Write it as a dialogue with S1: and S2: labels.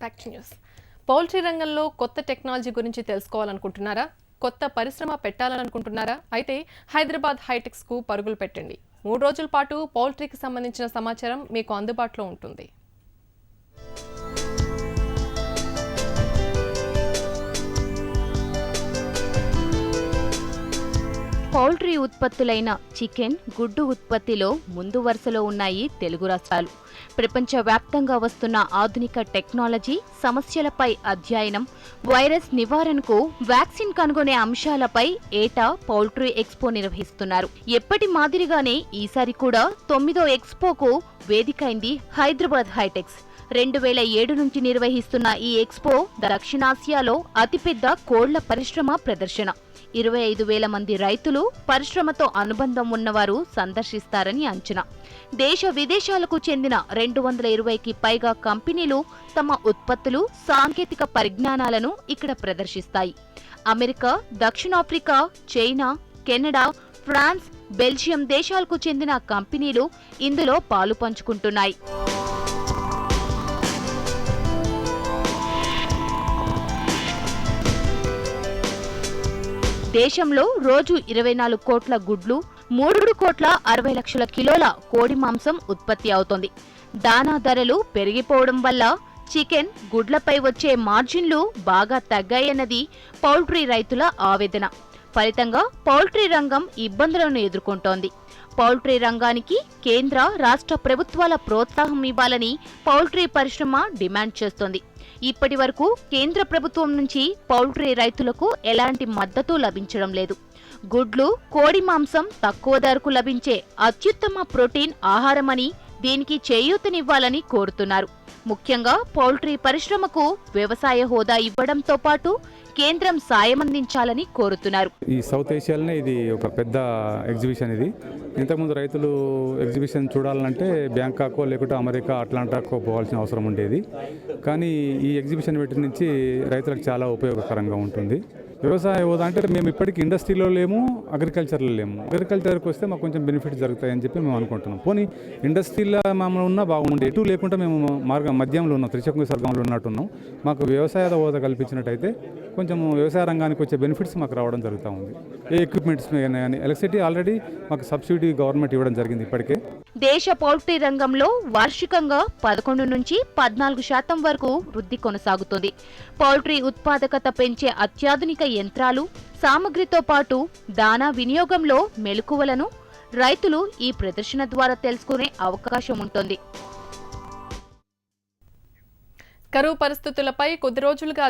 S1: Back to news. Poultry రంగంలో కొత్త technology గురించి తెలుసుకోవాలనుకుంటున్నారా? కొత్త పరిశ్రమ పెట్టాలనుకుంటున్నారా? అయితే హైదరాబాద్ హైటెక్స్ కు పరుగులు పెట్టండి. 3 రోజుల పాటు పౌల్ట్రీకి సంబంధించిన సమాచారం మీకు అందుబాటులో ఉంటుంది.
S2: పౌల్ట్రీ ఉత్పత్తులైన చికెన్, గుడ్డు ఉత్పత్తిలో ముందు వరుసలో ఉన్నాయి తెలుగు రాష్ట్రాలు. ప్రపంచవ్యాప్తంగా వస్తున్న ఆధునిక టెక్నాలజీ, సమస్యలపై అధ్యయనం, వైరస్ నివారణకు వ్యాక్సిన్ కనుగొనే అంశాలపై ఏటా పౌల్ట్రీ ఎక్స్పో నిర్వహిస్తున్నారు. ఎప్పటి మాదిరిగానే ఈసారి కూడా 9వ ఎక్స్పోకు వేదికైంది హైదరాబాద్ హైటెక్స్. 2007 నుంచి నిర్వహిస్తున్న ఈ ఎక్స్పో దక్షిణాసియాలో అతిపెద్ద కోళ్ల పరిశ్రమ ప్రదర్శన. 25,000 మంది రైతులు, పరిశ్రమతో అనుబంధం ఉన్నవారు సందర్శిస్తారని అంచనా. దేశ విదేశాలకు చెందిన 220కి పైగా కంపెనీలు తమ ఉత్పత్తులు, సాంకేతిక పరిజ్ఞానాలను ఇక్కడ ప్రదర్శిస్తాయి. అమెరికా, దక్షిణాఫ్రికా, చైనా, కెనడా, ఫ్రాన్స్, బెల్జియం దేశాలకు చెందిన కంపెనీలు ఇందులో పాలు పంచుకుంటున్నాయి. దేశంలో రోజు 24 కోట్ల గుడ్లు, 3 కోట్ల 60 లక్షల కిలోల కోడి మాంసం ఉత్పత్తి అవుతోంది. దానా ధరలు పెరిగిపోవడం వల్ల చికెన్, గుడ్లపై వచ్చే మార్జిన్లు బాగా తగ్గాయన్నది పౌల్ట్రీ రైతుల ఆవేదన. ఫలితంగా పౌల్ట్రీ రంగం ఇబ్బందులను ఎదుర్కొంటోంది. పౌల్ట్రీ రంగానికి కేంద్ర, రాష్ట్ర ప్రభుత్వాల ప్రోత్సాహం ఇవ్వాలని పౌల్ట్రీ పరిశ్రమ డిమాండ్ చేస్తోంది. ఇప్పటి వరకు కేంద్ర ప్రభుత్వం నుంచి పౌల్ట్రీ రైతులకు ఎలాంటి మద్దతు లభించడం లేదు. గుడ్లు, కోడి మాంసం తక్కువ ధరకు లభించే అత్యుత్తమ ప్రోటీన్ ఆహారమని, దీనికి చేయూతనివ్వాలని కోరుతున్నారు. ముఖ్యంగా పౌల్ట్రీ పరిశ్రమకు వ్యవసాయ హోదా ఇవ్వడంతో పాటు కేంద్రం సాయమందించాలని కోరుతున్నారు.
S3: ఈ సౌత్ ఏషియాలోనే ఇది ఒక పెద్ద ఎగ్జిబిషన్. ఇది ఇంతకుముందు రైతులు ఎగ్జిబిషన్ చూడాలంటే బ్యాంకాకో లేకుంటే అమెరికా, అట్లాంటాకో పోవాల్సిన అవసరం ఉండేది. కానీ ఈ ఎగ్జిబిషన్ వీటి నుంచి రైతులకు చాలా ఉపయోగకరంగా ఉంటుంది. వ్యవసాయ హోదా అంటే మేము ఇప్పటికీ ఇండస్ట్రీలో లేము, అగ్రికల్చర్లో లేము. అగ్రికల్చర్కి వస్తే మాకు కొంచెం బెనిఫిట్స్ జరుగుతాయని చెప్పి మేము అనుకుంటున్నాం. పోనీ ఇండస్ట్రీలో మమ్మల్ని ఉన్నా బాగుండే, ఎటు లేకుండా మేము మధ్యంలో ఉన్నాం, త్రిశంకు స్వర్గంలో ఉన్నట్టున్నాం. మాకు వ్యవసాయ హోదా కల్పించినట్టయితే కొంచెం వ్యవసాయ రంగానికి వచ్చే బెనిఫిట్స్ మాకు రావడం జరుగుతూ ఉంది. ఏ ఎక్విప్మెంట్స్ కానీ ఎలక్ట్రిసిటీ ఆల్రెడీ మాకు సబ్సిడీ గవర్నమెంట్ ఇవ్వడం జరిగింది ఇప్పటికే.
S2: దేశ పౌల్ట్రీ రంగంలో వార్షికంగా 11 నుంచి 14% వరకు వృద్ధి కొనసాగుతుంది. పౌల్ట్రీ ఉత్పాదకత పెంచే అత్యాధునిక యంత్రాలు, సామగ్రితో పాటు దానా వినియోగంలో మెలకువలను రైతులు ఈ ప్రదర్శన ద్వారా తెలుసుకునే అవకాశం ఉంటుంది.
S1: కరువు పరిస్థితులపై కొద్ది రోజులుగా